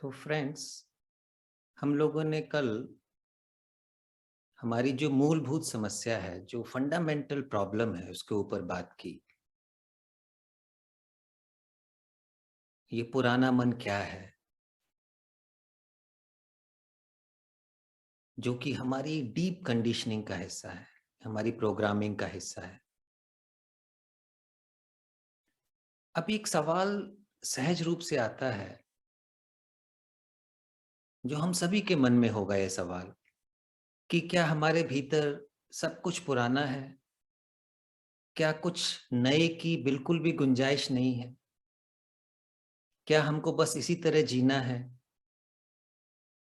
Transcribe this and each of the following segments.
तो फ्रेंड्स, हम लोगों ने कल हमारी जो मूलभूत समस्या है, जो फंडामेंटल प्रॉब्लम है, उसके ऊपर बात की। ये पुराना मन क्या है, जो कि हमारी डीप कंडीशनिंग का हिस्सा है, हमारी प्रोग्रामिंग का हिस्सा है। अब एक सवाल सहज रूप से आता है, जो हम सभी के मन में होगा ये सवाल, कि क्या हमारे भीतर सब कुछ पुराना है? क्या कुछ नए की बिल्कुल भी गुंजाइश नहीं है? क्या हमको बस इसी तरह जीना है,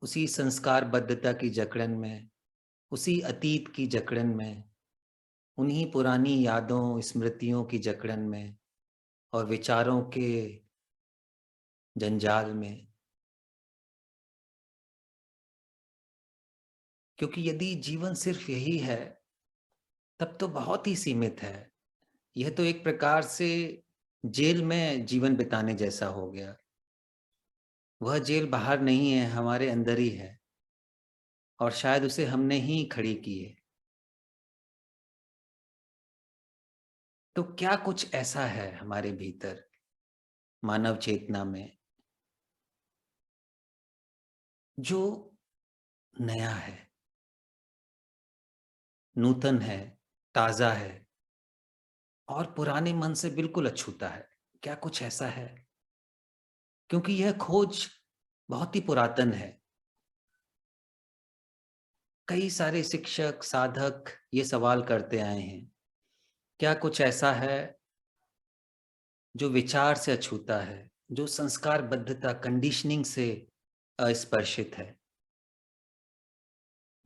उसी संस्कारबद्धता की जकड़न में, उसी अतीत की जकड़न में, उन्हीं पुरानी यादों, स्मृतियों की जकड़न में और विचारों के जंजाल में? क्योंकि यदि जीवन सिर्फ यही है, तब तो बहुत ही सीमित है। यह तो एक प्रकार से जेल में जीवन बिताने जैसा हो गया। वह जेल बाहर नहीं है, हमारे अंदर ही है, और शायद उसे हमने ही खड़ी की है। तो क्या कुछ ऐसा है हमारे भीतर, मानव चेतना में, जो नया है, नूतन है, ताजा है और पुराने मन से बिल्कुल अछूता है? क्या कुछ ऐसा है? क्योंकि यह खोज बहुत ही पुरातन है। कई सारे शिक्षक, साधक ये सवाल करते आए हैं, क्या कुछ ऐसा है जो विचार से अछूता है, जो संस्कारबद्धता, कंडीशनिंग से अस्पर्शित है,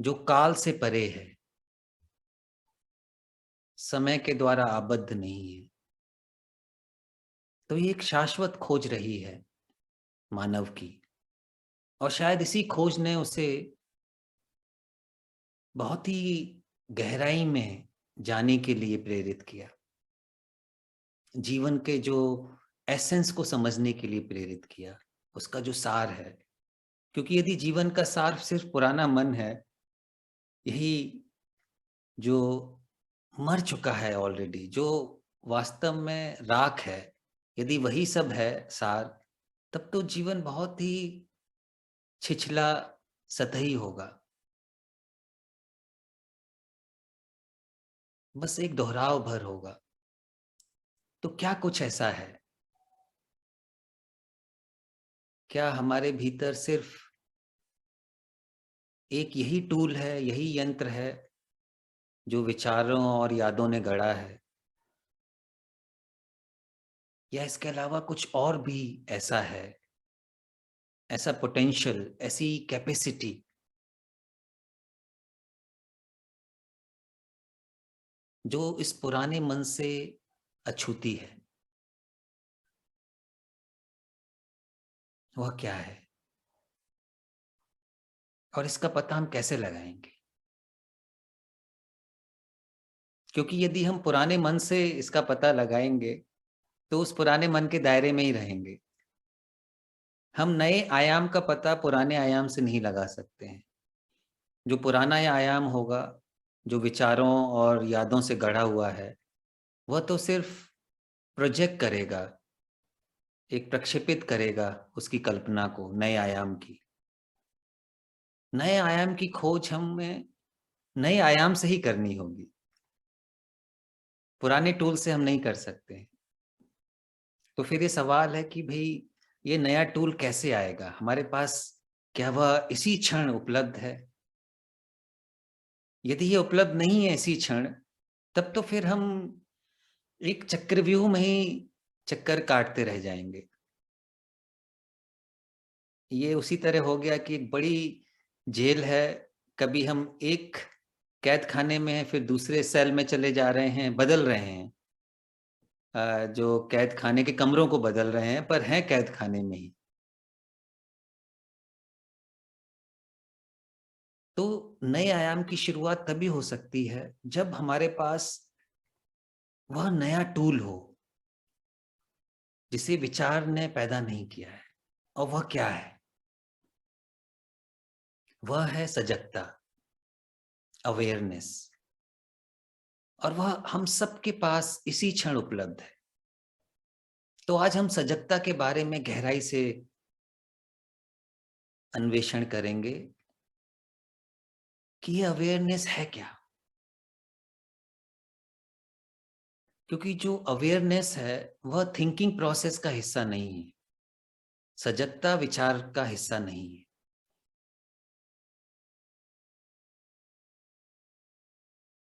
जो काल से परे है, समय के द्वारा आबद्ध नहीं है? तो ये एक शाश्वत खोज रही है मानव की, और शायद इसी खोज ने उसे बहुत ही गहराई में जाने के लिए प्रेरित किया, जीवन के जो एसेंस को समझने के लिए प्रेरित किया, उसका जो सार है। क्योंकि यदि जीवन का सार सिर्फ पुराना मन है, यही जो मर चुका है ऑलरेडी, जो वास्तव में राख है, यदि वही सब है सार, तब तो जीवन बहुत ही छिछला, सतही होगा। बस एक दोहराव भर होगा। तो क्या कुछ ऐसा है? क्या हमारे भीतर सिर्फ एक यही टूल है, यही यंत्र है, जो विचारों और यादों ने गढ़ा है? या इसके अलावा कुछ और भी ऐसा है, ऐसा पोटेंशियल, ऐसी कैपेसिटी, जो इस पुराने मन से अछूती है? वह क्या है, और इसका पता हम कैसे लगाएंगे? क्योंकि यदि हम पुराने मन से इसका पता लगाएंगे, तो उस पुराने मन के दायरे में ही रहेंगे। हम नए आयाम का पता पुराने आयाम से नहीं लगा सकते हैं। जो पुराना आयाम होगा, जो विचारों और यादों से गढ़ा हुआ है, वह तो सिर्फ प्रोजेक्ट करेगा, एक प्रक्षेपित करेगा उसकी कल्पना को नए आयाम की। नए आयाम की खोज हमें नए आयाम से ही करनी होगी, पुराने टूल से हम नहीं कर सकते हैं। तो फिर ये सवाल है कि भई, ये नया टूल कैसे आएगा हमारे पास? क्या वह इसी क्षण उपलब्ध है? यदि ये उपलब्ध नहीं है इसी क्षण, तब तो फिर हम एक चक्रव्यूह में ही चक्कर काटते रह जाएँगे। ये उसी तरह हो गया कि एक बड़ी जेल है, कभी हम एक कैद खाने में हैं, फिर दूसरे सेल में चले जा रहे हैं, बदल रहे हैं। जो कैद खाने के कमरों को बदल रहे हैं, पर हैं कैद खाने में ही। तो नए आयाम की शुरुआत तभी हो सकती है, जब हमारे पास वह नया टूल हो, जिसे विचार ने पैदा नहीं किया है। और वह क्या है? वह है सजगता, अवेयरनेस, और वह हम सबके पास इसी क्षण उपलब्ध है। तो आज हम सजगता के बारे में गहराई से अन्वेषण करेंगे कि ये अवेयरनेस है क्या। क्योंकि जो अवेयरनेस है वह थिंकिंग प्रोसेस का हिस्सा नहीं है, सजगता विचार का हिस्सा नहीं है।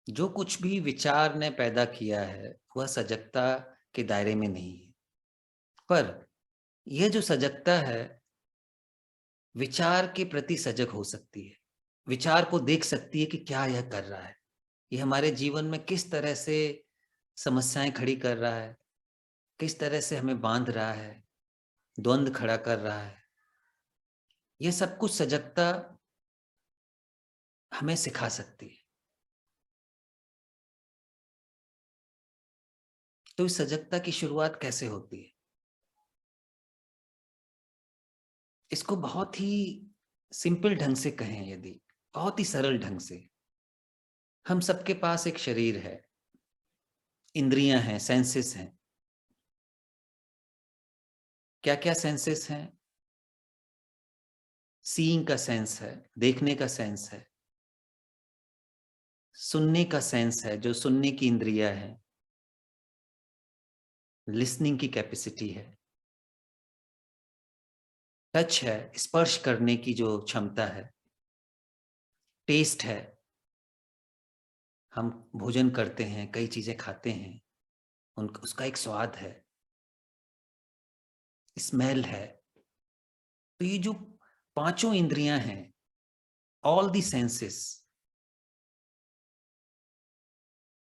जो कुछ भी विचार ने पैदा किया है वह सजगता के दायरे में नहीं है। पर यह जो सजगता है विचार के प्रति सजग हो सकती है, विचार को देख सकती है कि क्या यह कर रहा है, ये हमारे जीवन में किस तरह से समस्याएं खड़ी कर रहा है, किस तरह से हमें बांध रहा है, द्वंद्व खड़ा कर रहा है। यह सब कुछ सजगता हमें सिखा सकती है। तो इस सजगता की शुरुआत कैसे होती है? इसको बहुत ही सिंपल ढंग से कहें, यदि बहुत ही सरल ढंग से, हम सबके पास एक शरीर है, इंद्रियां हैं, सेंसेस हैं। क्या क्या सेंसेस हैं? सीइंग का सेंस है, देखने का सेंस है, सुनने का सेंस है, जो सुनने की इंद्रियां है, लिसनिंग की कैपेसिटी है, टच है, स्पर्श करने की जो क्षमता है, टेस्ट है, हम भोजन करते हैं, कई चीजें खाते हैं, उनका उसका एक स्वाद है, स्मेल है। तो ये जो पांचों इंद्रियां हैं, ऑल दी सेंसेस,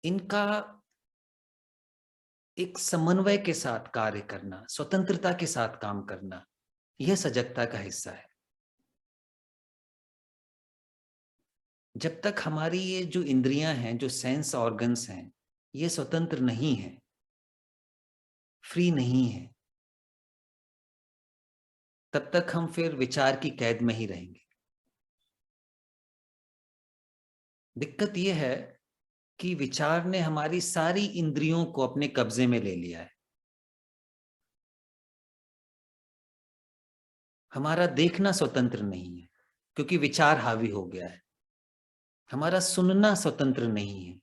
इनका एक समन्वय के साथ कार्य करना, स्वतंत्रता के साथ काम करना, यह सजगता का हिस्सा है। जब तक हमारी ये जो इंद्रियां हैं, जो सेंस ऑर्गन्स हैं, ये स्वतंत्र नहीं है, फ्री नहीं है, तब तक हम फिर विचार की कैद में ही रहेंगे। दिक्कत यह है कि विचार ने हमारी सारी इंद्रियों को अपने कब्जे में ले लिया है। हमारा देखना स्वतंत्र नहीं है क्योंकि विचार हावी हो गया है। हमारा सुनना स्वतंत्र नहीं है,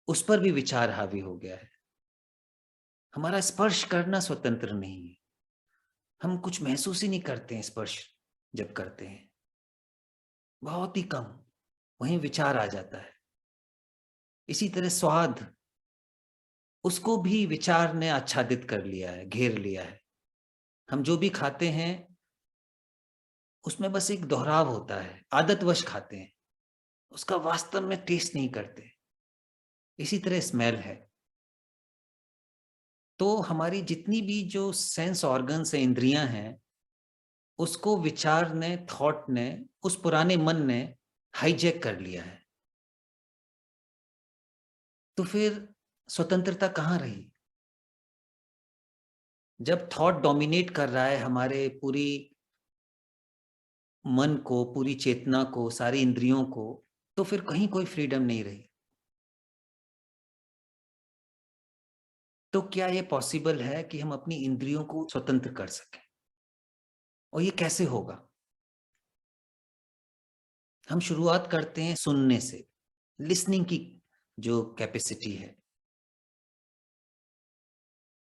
उस पर भी विचार हावी हो गया है। हमारा स्पर्श करना स्वतंत्र नहीं है, हम कुछ महसूस ही नहीं करते हैं स्पर्श जब करते हैं, बहुत ही कम, वहीं विचार आ जाता है। इसी तरह स्वाद, उसको भी विचार ने आच्छादित कर लिया है, घेर लिया है। हम जो भी खाते हैं उसमें बस एक दोहराव होता है, आदतवश खाते हैं, उसका वास्तव में टेस्ट नहीं करते। इसी तरह स्मेल है। तो हमारी जितनी भी जो सेंस ऑर्गन्स है, इंद्रियां हैं, उसको विचार ने, थॉट ने, उस पुराने मन ने हाईजैक कर लिया है। तो फिर स्वतंत्रता कहाँ रही? जब थॉट डोमिनेट कर रहा है हमारे पूरी मन को, पूरी चेतना को, सारी इंद्रियों को, तो फिर कहीं कोई फ्रीडम नहीं रही। तो क्या ये पॉसिबल है कि हम अपनी इंद्रियों को स्वतंत्र कर सकें? और ये कैसे होगा? हम शुरुआत करते हैं सुनने से, लिसनिंग की जो कैपेसिटी है।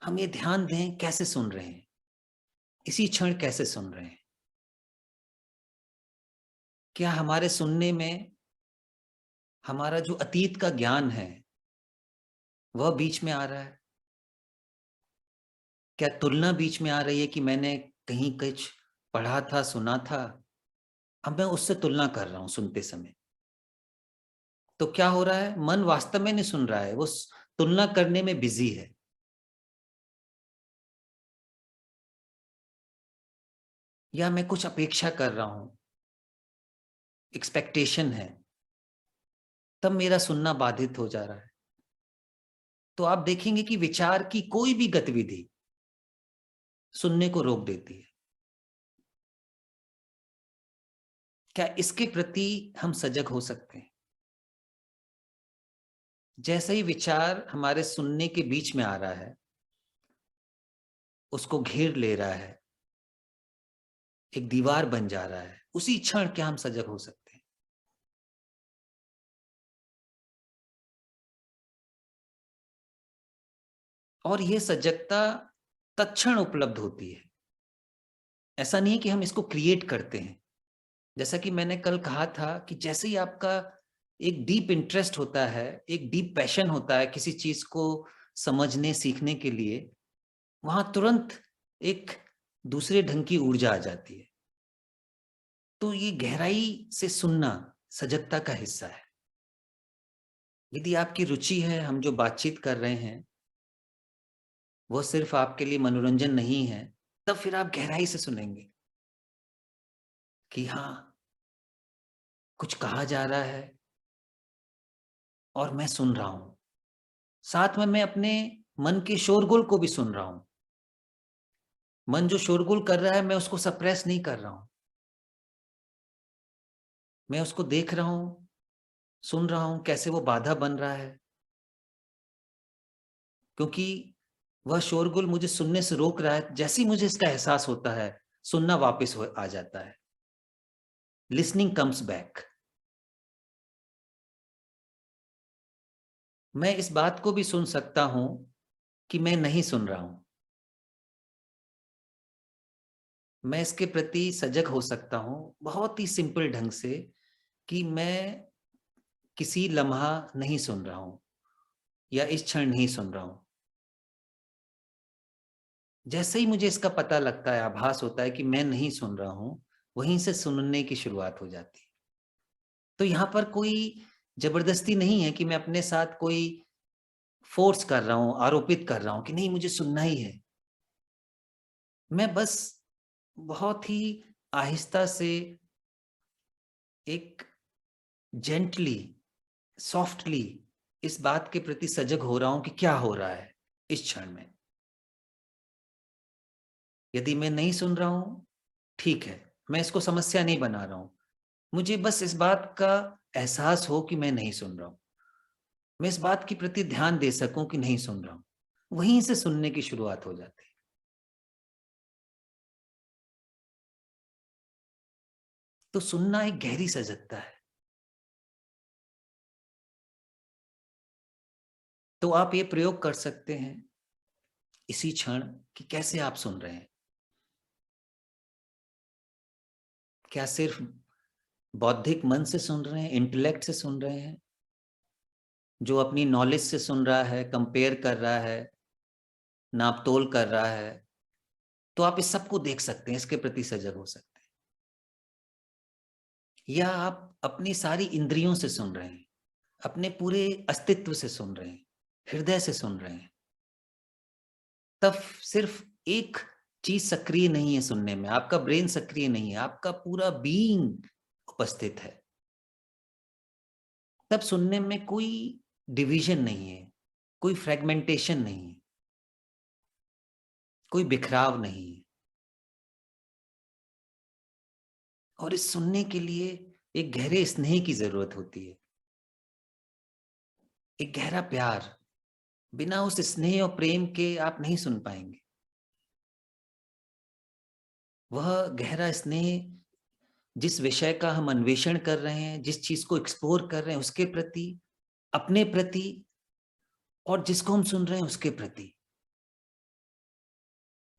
हम ये ध्यान दें कैसे सुन रहे हैं, इसी क्षण कैसे सुन रहे हैं। क्या हमारे सुनने में हमारा जो अतीत का ज्ञान है वह बीच में आ रहा है? क्या तुलना बीच में आ रही है कि मैंने कहीं कुछ पढ़ा था, सुना था, अब मैं उससे तुलना कर रहा हूं सुनते समय? तो क्या हो रहा है, मन वास्तव में नहीं सुन रहा है, वो तुलना करने में बिजी है। या मैं कुछ अपेक्षा कर रहा हूं, एक्सपेक्टेशन है, तब मेरा सुनना बाधित हो जा रहा है। तो आप देखेंगे कि विचार की कोई भी गतिविधि सुनने को रोक देती है। क्या इसके प्रति हम सजग हो सकते हैं? जैसे ही विचार हमारे सुनने के बीच में आ रहा है, उसको घेर ले रहा है, एक दीवार बन जा रहा है, उसी क्षण क्या हम सजग हो सकते हैं? और ये सजगता तत्क्षण उपलब्ध होती है। ऐसा नहीं है कि हम इसको क्रिएट करते हैं। जैसा कि मैंने कल कहा था कि जैसे ही आपका एक डीप इंटरेस्ट होता है, एक डीप पैशन होता है किसी चीज को समझने, सीखने के लिए, वहां तुरंत एक दूसरे ढंग की ऊर्जा आ जाती है। तो ये गहराई से सुनना सजगता का हिस्सा है। यदि आपकी रुचि है, हम जो बातचीत कर रहे हैं, वो सिर्फ आपके लिए मनोरंजन नहीं है, तब फिर आप गहराई से सुनेंगे कि हाँ, कुछ कहा जा रहा है और मैं सुन रहा हूं। साथ में मैं अपने मन के शोरगुल को भी सुन रहा हूं। मन जो शोरगुल कर रहा है, मैं उसको सप्रेस नहीं कर रहा हूं। मैं उसको देख रहा हूं, सुन रहा हूं, कैसे वो बाधा बन रहा है। क्योंकि वह शोरगुल मुझे सुनने से रोक रहा है। जैसे ही मुझे इसका एहसास होता है, सुनना वापस आ जाता है। Listening comes back. मैं इस बात को भी सुन सकता हूं कि मैं नहीं सुन रहा हूं। मैं इसके प्रति सजग हो सकता हूं बहुत ही सिंपल ढंग से कि मैं किसी लम्हा नहीं सुन रहा हूं या इस क्षण नहीं सुन रहा हूं। जैसे ही मुझे इसका पता लगता है, आभास होता है कि मैं नहीं सुन रहा हूं, वहीं से सुनने की शुरुआत हो जाती है। तो यहां पर कोई जबरदस्ती नहीं है कि मैं अपने साथ कोई फोर्स कर रहा हूं, आरोपित कर रहा हूं कि नहीं मुझे सुनना ही है। मैं बस बहुत ही आहिस्ता से, एक जेंटली, सॉफ्टली इस बात के प्रति सजग हो रहा हूं कि क्या हो रहा है इस क्षण में। यदि मैं नहीं सुन रहा हूं, ठीक है, मैं इसको समस्या नहीं बना रहा हूं। मुझे बस इस बात का एहसास हो कि मैं नहीं सुन रहा हूं। मैं इस बात के प्रति ध्यान दे सकूं कि नहीं सुन रहा हूं। वहीं से सुनने की शुरुआत हो जाती है। तो सुनना एक गहरी सजगता है। तो आप ये प्रयोग कर सकते हैं इसी क्षण कि कैसे आप सुन रहे हैं। क्या सिर्फ बौद्धिक मन से सुन रहे हैं, इंटेलेक्ट से सुन रहे हैं, जो अपनी नॉलेज से सुन रहा है, कंपेयर कर रहा है, नापतोल कर रहा है? तो आप इस सबको देख सकते हैं, इसके प्रति सजग हो सकते हैं। या आप अपनी सारी इंद्रियों से सुन रहे हैं, अपने पूरे अस्तित्व से सुन रहे हैं, हृदय से सुन रहे हैं। तब सिर्फ एक चीज सक्रिय नहीं है सुनने में, आपका ब्रेन सक्रिय नहीं है, आपका पूरा बीइंग उपस्थित है। तब सुनने में कोई डिवीजन नहीं है, कोई फ्रेगमेंटेशन नहीं है, कोई बिखराव नहीं है। और इस सुनने के लिए एक गहरे स्नेह की जरूरत होती है, एक गहरा प्यार। बिना उस स्नेह और प्रेम के आप नहीं सुन पाएंगे। वह गहरा स्नेह, जिस विषय का हम अन्वेषण कर रहे हैं, जिस चीज को एक्सप्लोर कर रहे हैं, उसके प्रति, अपने प्रति, और जिसको हम सुन रहे हैं उसके प्रति।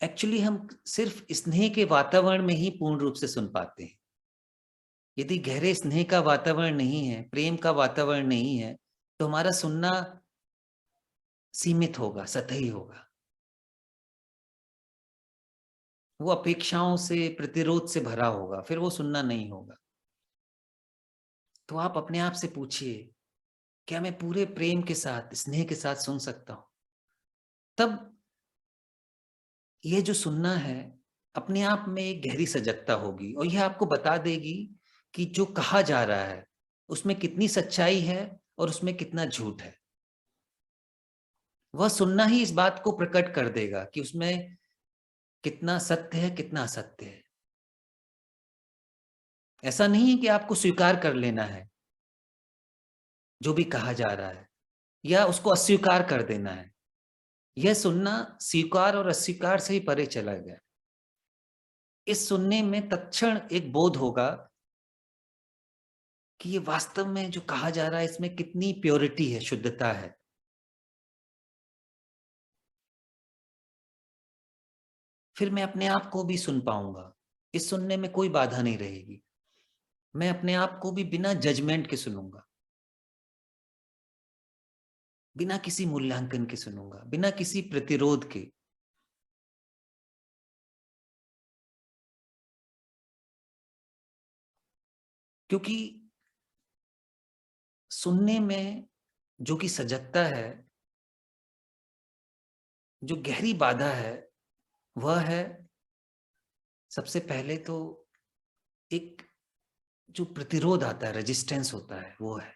एक्चुअली हम सिर्फ स्नेह के वातावरण में ही पूर्ण रूप से सुन पाते हैं। यदि गहरे स्नेह का वातावरण नहीं है, प्रेम का वातावरण नहीं है, तो हमारा सुनना सीमित होगा, सतही होगा। वो अपेक्षाओं से, प्रतिरोध से भरा होगा, फिर वो सुनना नहीं होगा। तो आप अपने आप से पूछिए, क्या मैं पूरे प्रेम के साथ, स्नेह के साथ सुन सकता हूं? तब ये जो सुनना है, अपने आप में एक गहरी सजगता होगी और यह आपको बता देगी कि जो कहा जा रहा है उसमें कितनी सच्चाई है और उसमें कितना झूठ है। वह सुनना ही इस बात को प्रकट कर देगा कि उसमें कितना सत्य है, कितना असत्य है। ऐसा नहीं है कि आपको स्वीकार कर लेना है जो भी कहा जा रहा है या उसको अस्वीकार कर देना है। यह सुनना स्वीकार और अस्वीकार से ही परे चला गया। इस सुनने में तत्क्षण एक बोध होगा कि ये वास्तव में जो कहा जा रहा है इसमें कितनी प्योरिटी है, शुद्धता है। फिर मैं अपने आप को भी सुन पाऊंगा। इस सुनने में कोई बाधा नहीं रहेगी। मैं अपने आप को भी बिना जजमेंट के सुनूंगा, बिना किसी मूल्यांकन के सुनूंगा, बिना किसी प्रतिरोध के। क्योंकि सुनने में जो कि सजगता है, जो गहरी बाधा है, वह है सबसे पहले तो एक जो प्रतिरोध आता है, रेजिस्टेंस होता है, वो है।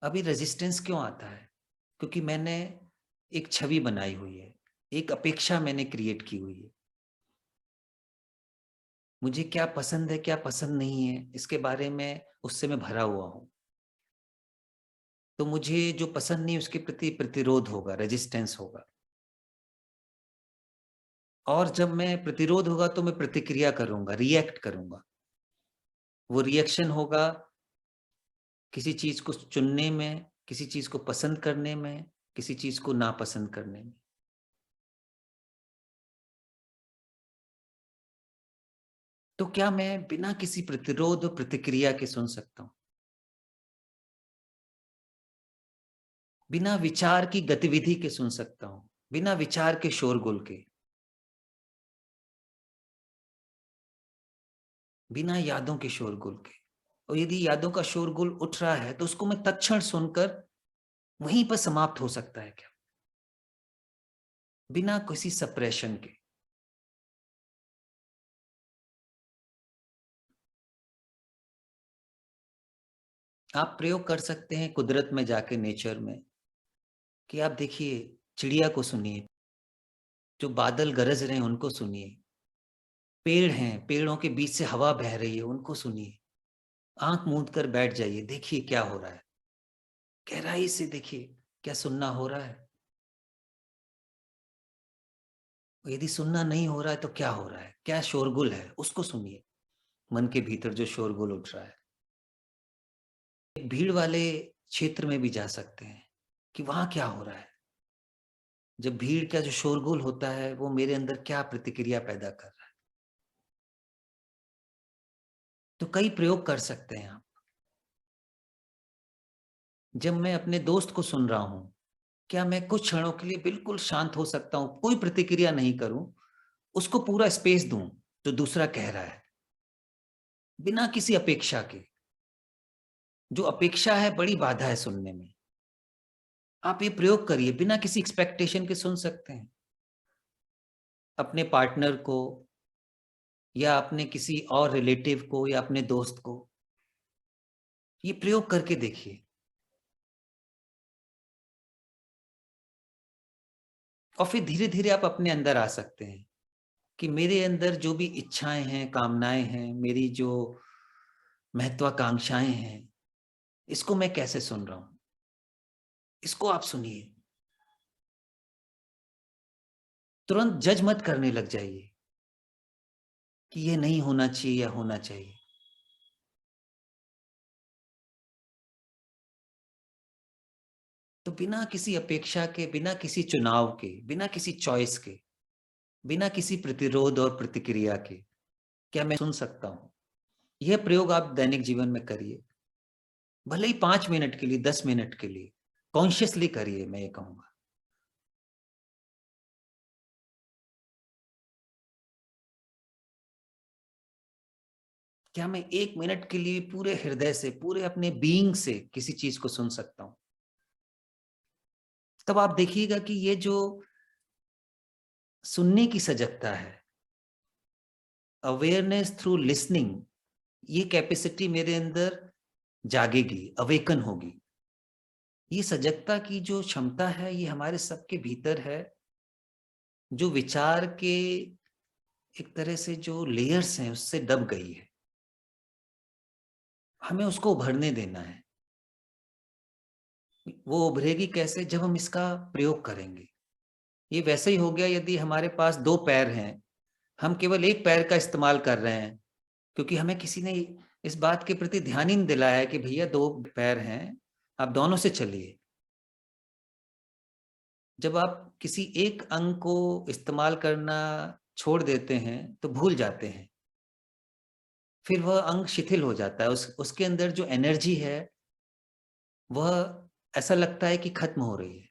अभी रेजिस्टेंस क्यों आता है? क्योंकि मैंने एक छवि बनाई हुई है, एक अपेक्षा मैंने क्रिएट की हुई है। मुझे क्या पसंद है, क्या पसंद नहीं है, इसके बारे में उससे मैं भरा हुआ हूं। तो मुझे जो पसंद नहीं उसके प्रति प्रतिरोध होगा, रेजिस्टेंस होगा। और जब मैं प्रतिरोध होगा तो मैं प्रतिक्रिया करूंगा, रिएक्ट करूंगा। वो रिएक्शन होगा किसी चीज को चुनने में, किसी चीज को पसंद करने में, किसी चीज को नापसंद करने में। तो क्या मैं बिना किसी प्रतिरोध और प्रतिक्रिया के सुन सकता हूं? बिना विचार की गतिविधि के सुन सकता हूं, बिना विचार के शोरगुल के, बिना यादों के शोरगुल के। और यदि यादों का शोरगुल उठ रहा है तो उसको मैं तत्क्षण सुनकर वहीं पर समाप्त हो सकता है क्या? बिना किसी सप्रेशन के। आप प्रयोग कर सकते हैं कुदरत में जाके, नेचर में, कि आप देखिए, चिड़िया को सुनिए, जो बादल गरज रहे हैं उनको सुनिए, पेड़ हैं, पेड़ों के बीच से हवा बह रही है उनको सुनिए। आंख मूंद कर बैठ जाइए, देखिए क्या हो रहा है। गहराई से देखिए क्या सुनना हो रहा है। यदि सुनना नहीं हो रहा है तो क्या हो रहा है, क्या शोरगुल है, उसको सुनिए। मन के भीतर जो शोरगुल उठ रहा है। एक भीड़ वाले क्षेत्र में भी जा सकते हैं कि वहां क्या हो रहा है। जब भीड़ का जो शोरगुल होता है वो मेरे अंदर क्या प्रतिक्रिया पैदा कर रहा है। तो कई प्रयोग कर सकते हैं आप। जब मैं अपने दोस्त को सुन रहा हूं, क्या मैं कुछ क्षणों के लिए बिल्कुल शांत हो सकता हूं, कोई प्रतिक्रिया नहीं करूं, उसको पूरा स्पेस दूं जो दूसरा कह रहा है, बिना किसी अपेक्षा के। जो अपेक्षा है बड़ी बाधा है सुनने में। आप ये प्रयोग करिए, बिना किसी एक्सपेक्टेशन के सुन सकते हैं। अपने पार्टनर को या अपने किसी और रिलेटिव को या अपने दोस्त को ये प्रयोग करके देखिए। और फिर धीरे धीरे आप अपने अंदर आ सकते हैं कि मेरे अंदर जो भी इच्छाएं हैं, कामनाएं हैं, मेरी जो महत्वाकांक्षाएं हैं, इसको मैं कैसे सुन रहा हूं। इसको आप सुनिए। तुरंत जज मत करने लग जाइए कि ये नहीं होना चाहिए या होना चाहिए। तो बिना किसी अपेक्षा के, बिना किसी चुनाव के, बिना किसी चॉइस के, बिना किसी प्रतिरोध और प्रतिक्रिया के, क्या मैं सुन सकता हूं? यह प्रयोग आप दैनिक जीवन में करिए। भले ही 5 मिनट के लिए, 10 मिनट के लिए कॉन्शियसली करिए, मैं ये कहूंगा। क्या मैं 1 मिनट के लिए पूरे हृदय से, पूरे अपने बीइंग से किसी चीज को सुन सकता हूं? तब आप देखिएगा कि ये जो सुनने की सजगता है, अवेयरनेस थ्रू लिसनिंग, ये कैपेसिटी मेरे अंदर जागेगी, अवेकन होगी। ये सजगता की जो क्षमता है ये हमारे सबके भीतर है, जो विचार के एक तरह से जो लेयर्स हैं उससे दब गई है। हमें उसको उभरने देना है। वो उभरेगी कैसे? जब हम इसका प्रयोग करेंगे। ये वैसे ही हो गया यदि हमारे पास 2 पैर हैं, हम केवल एक पैर का इस्तेमाल कर रहे हैं, क्योंकि हमें किसी ने इस बात के प्रति ध्यान ही नहीं दिलाया है कि भैया 2 पैर हैं, आप दोनों से चलिए। जब आप किसी एक अंग को इस्तेमाल करना छोड़ देते हैं, तो भूल जाते हैं। फिर वह अंग शिथिल हो जाता है, उसके अंदर जो एनर्जी है, वह ऐसा लगता है कि खत्म हो रही है।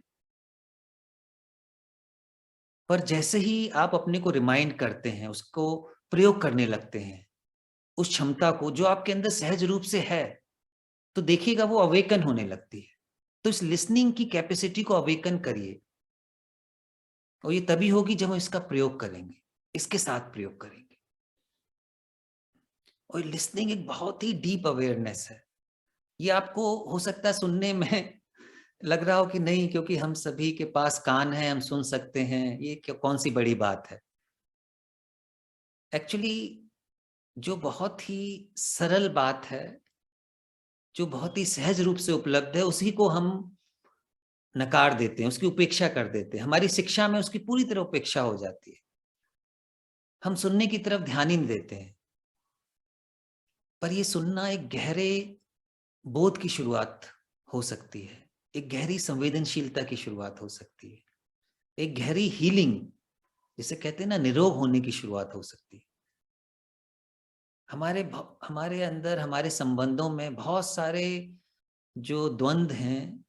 पर जैसे ही आप अपने को रिमाइंड करते हैं, उसको प्रयोग करने लगते हैं, उस क्षमता को जो आपके अंदर सहज रूप से है, तो देखिएगा वो अवेकन होने लगती है। तो इस लिसनिंग की कैपेसिटी को अवेकन करिए, और ये तभी होगी जब हम इसका प्रयोग करेंगे, इसके साथ प्रयोग करेंगे। और लिसनिंग एक बहुत ही डीप अवेयरनेस है। ये आपको हो सकता है सुनने में लग रहा हो कि नहीं, क्योंकि हम सभी के पास कान है, हम सुन सकते हैं, ये कौन सी बड़ी बात है। एक्चुअली जो बहुत ही सरल बात है, जो बहुत ही सहज रूप से उपलब्ध है, उसी को हम नकार देते हैं, उसकी उपेक्षा कर देते हैं। हमारी शिक्षा में उसकी पूरी तरह उपेक्षा हो जाती है। हम सुनने की तरफ ध्यान ही नहीं देते हैं। पर ये सुनना एक गहरे बोध की शुरुआत हो सकती है, एक गहरी संवेदनशीलता की शुरुआत हो सकती है, एक गहरी हीलिंग, जिसे कहते हैं ना, निरोग होने की शुरुआत हो सकती है। हमारे अंदर, हमारे संबंधों में बहुत सारे जो द्वंद्व हैं,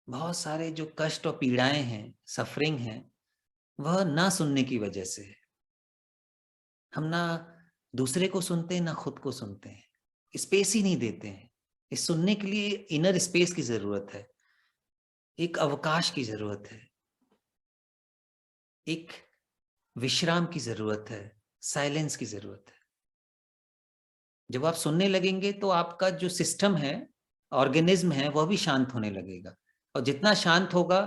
बहुत सारे जो कष्ट और पीड़ाएं हैं, सफरिंग है, वह ना सुनने की वजह से है। हम ना दूसरे को सुनते हैं, ना खुद को सुनते हैं, स्पेस ही नहीं देते हैं। इस सुनने के लिए इनर स्पेस की जरूरत है, एक अवकाश की जरूरत है, एक विश्राम की जरूरत है, साइलेंस की जरूरत है। जब आप सुनने लगेंगे तो आपका जो सिस्टम है, ऑर्गेनिज्म है, वह भी शांत होने लगेगा, और जितना शांत होगा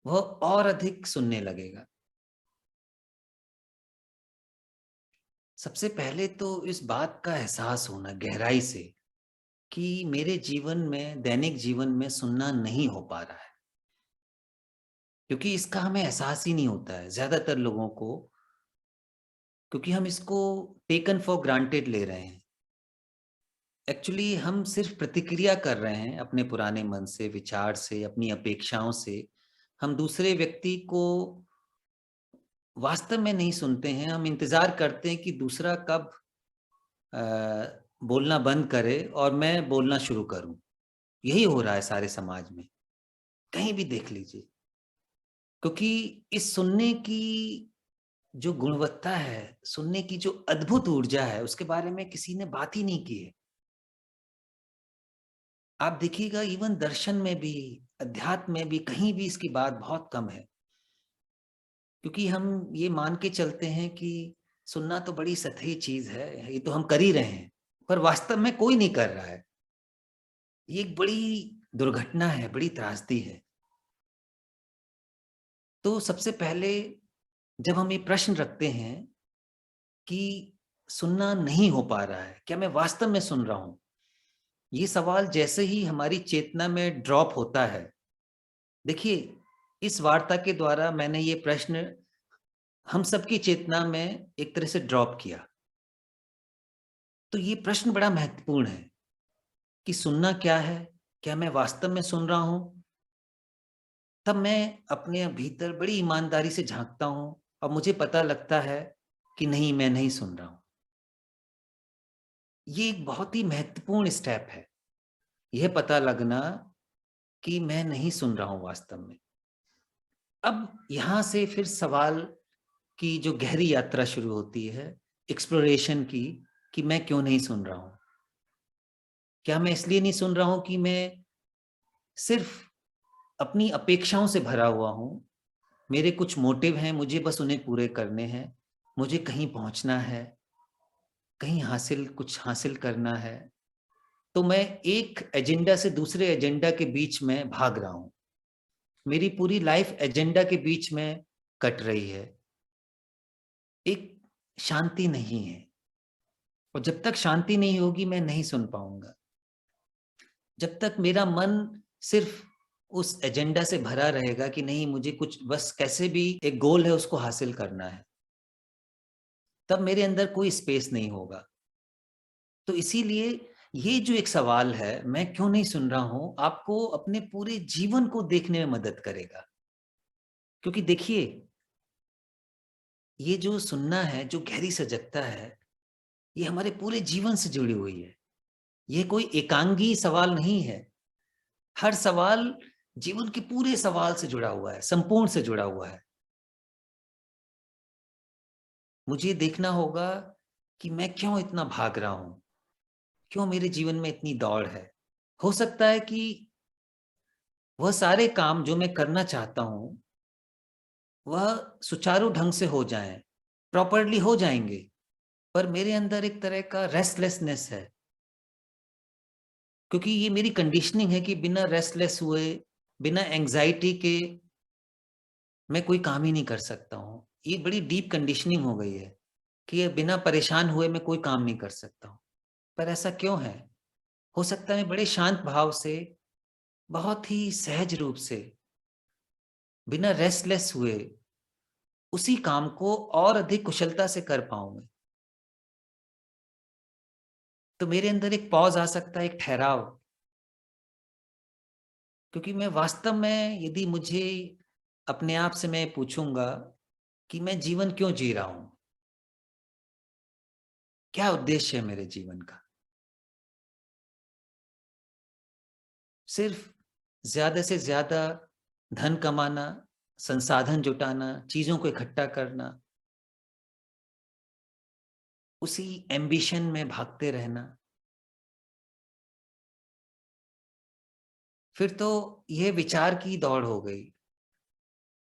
वह और अधिक सुनने लगेगा। सबसे पहले तो इस बात का एहसास होना गहराई से कि मेरे जीवन में, दैनिक जीवन में सुनना नहीं हो पा रहा है, क्योंकि इसका हमें एहसास ही नहीं होता है ज्यादातर लोगों को, क्योंकि हम इसको टेकन फॉर ग्रांटेड ले रहे हैं। एक्चुअली हम सिर्फ प्रतिक्रिया कर रहे हैं अपने पुराने मन से, विचार से, अपनी अपेक्षाओं से। हम दूसरे व्यक्ति को वास्तव में नहीं सुनते हैं, हम इंतजार करते हैं कि दूसरा कब बोलना बंद करे और मैं बोलना शुरू करूं। यही हो रहा है सारे समाज में, कहीं भी देख लीजिए। क्योंकि इस सुनने की जो गुणवत्ता है, सुनने की जो अद्भुत ऊर्जा है, उसके बारे में किसी ने बात ही नहीं की है। आप देखिएगा इवन दर्शन में भी, अध्यात्म में भी, कहीं भी इसकी बात बहुत कम है, क्योंकि हम ये मान के चलते हैं कि सुनना तो बड़ी सतही चीज है, ये तो हम कर ही रहे हैं, पर वास्तव में कोई नहीं कर रहा है। ये एक बड़ी दुर्घटना है, बड़ी त्रासदी है। तो सबसे पहले जब हम ये प्रश्न रखते हैं कि सुनना नहीं हो पा रहा है, क्या मैं वास्तव में सुन रहा हूं, ये सवाल जैसे ही हमारी चेतना में ड्रॉप होता है, देखिए इस वार्ता के द्वारा मैंने ये प्रश्न हम सबकी चेतना में एक तरह से ड्रॉप किया। तो ये प्रश्न बड़ा महत्वपूर्ण है कि सुनना क्या है, क्या मैं वास्तव में सुन रहा हूं। तब मैं अपने भीतर बड़ी ईमानदारी से झांकता हूं, और मुझे पता लगता है कि नहीं, मैं नहीं सुन रहा हूं। ये एक बहुत ही महत्वपूर्ण स्टेप है, यह पता लगना कि मैं नहीं सुन रहा हूं वास्तव में। अब यहां से फिर सवाल की जो गहरी यात्रा शुरू होती है, एक्सप्लोरेशन की, कि मैं क्यों नहीं सुन रहा हूं। क्या मैं इसलिए नहीं सुन रहा हूं कि मैं सिर्फ अपनी अपेक्षाओं से भरा हुआ हूं, मेरे कुछ मोटिव हैं, मुझे बस उन्हें पूरे करने हैं, मुझे कहीं पहुंचना है, कहीं कुछ हासिल करना है, तो मैं एक एजेंडा से दूसरे एजेंडा के बीच में भाग रहा हूं। मेरी पूरी लाइफ एजेंडा के बीच में कट रही है, एक शांति नहीं है, और जब तक शांति नहीं होगी मैं नहीं सुन पाऊंगा। जब तक मेरा मन सिर्फ उस एजेंडा से भरा रहेगा कि नहीं, मुझे कुछ बस कैसे भी एक गोल है उसको हासिल करना है, तब मेरे अंदर कोई स्पेस नहीं होगा। तो इसीलिए ये जो एक सवाल है, मैं क्यों नहीं सुन रहा हूँ, आपको अपने पूरे जीवन को देखने में मदद करेगा। क्योंकि देखिए, ये जो सुनना है, जो गहरी सजगता है, ये हमारे पूरे जीवन से जुड़ी हुई है। ये कोई एकांगी सवाल नहीं है। हर सवाल जीवन के पूरे सवाल से जुड़ा हुआ है, संपूर्ण से जुड़ा हुआ है। मुझे देखना होगा कि मैं क्यों इतना भाग रहा हूँ? क्यों मेरे जीवन में इतनी दौड़ है? हो सकता है कि वह सारे काम जो मैं करना चाहता हूँ, वह सुचारू ढंग से हो जाएँ, प्रॉपर्ली हो जाएँगे, पर मेरे अंदर एक तरह का रेस्टलेसनेस है। क्योंकि ये मेरी कंडीशनिंग है कि बिना रेस्टलेस हुए, बिना एंग्ज़ायटी के मैं कोई काम ही नहीं कर सकता हूँ। ये बड़ी डीप कंडीशनिंग हो गई है कि ये बिना परेशान हुए मैं कोई काम नहीं कर सकता हूँ। पर ऐसा क्यों है? हो सकता है मैं बड़े शांत भाव से, बहुत ही सहज रूप से, बिना रेस्टलेस हुए उसी काम को और अधिक कुशलता से कर पाऊँ मैं। तो मेरे अंदर एक पॉज़ आ सकता है, एक ठहराव, क्योंकि मैं वास्तव में यदि मुझे अपने आप से मैं पूछूँगा कि मैं जीवन क्यों जी रहा हूँ? क्या उद्देश्य है मेरे जीवन का? सिर्फ़ ज़्यादा से ज़्यादा धन कमाना, संसाधन जुटाना, चीज़ों को इकट्ठा करना, उसी एम्बिशन में भागते रहना, फिर तो ये विचार की दौड़ हो गई,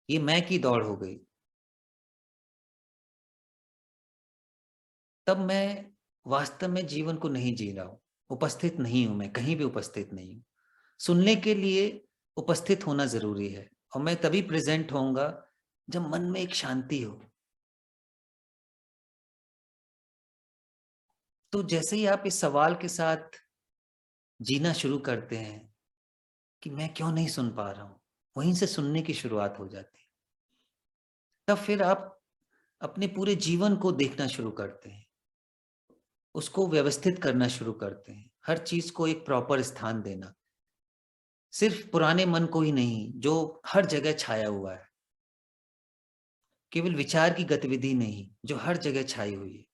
ये मैं की दौड़ हो गई। तब मैं वास्तव में जीवन को नहीं जी रहा हूँ, उपस्थित नहीं हूँ मैं, कहीं भी उपस्थित नहीं हूँ। सुनने के लिए उपस्थित होना ज़रूरी है और मैं तभी प्रेज़ेंट होऊँगा जब मन में एक शांति हो। तो जैसे ही आप इस सवाल के साथ जीना शुरू करते हैं कि मैं क्यों नहीं सुन पा रहा हूँ, वहीं से सुनने की शुरुआत हो जाती है। तब फिर आप अपने पूरे जीवन को देखना शुरू करते हैं, उसको व्यवस्थित करना शुरू करते हैं, हर चीज़ को एक प्रॉपर स्थान देना। सिर्फ़ पुराने मन को ही नहीं, जो हर जगह छाया हुआ है। केवल विचार की गतिविधि नहीं, जो हर जगह छाई हुई है।